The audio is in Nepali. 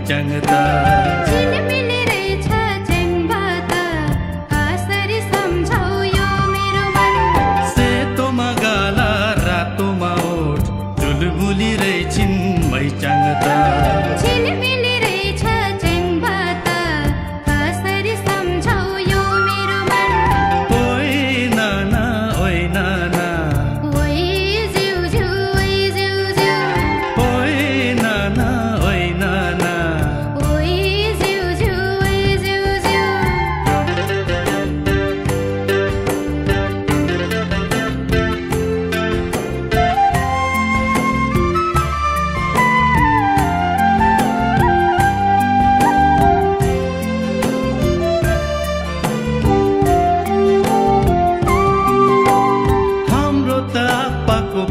मैचाङता झिलिमिली रहेछ चेङ्बा त कसरी सम्झौ यो मेरो मन सेतोमा गाला रातोमा ओठ चुलबुली रहेछिन् मैचाङता झिलिमिली रहेछ चेङ्बा त कसरी सम्झौ यो मेरो मन ओइ नाना ओइ नाना ओइ ज्यू ज्यू ओइ ज्यू ज्यू ओइ नाना ओइ नाना ओइ ज्यू ज्यू ओइ ज्यू ज्यू हाम्रो त आप्पाको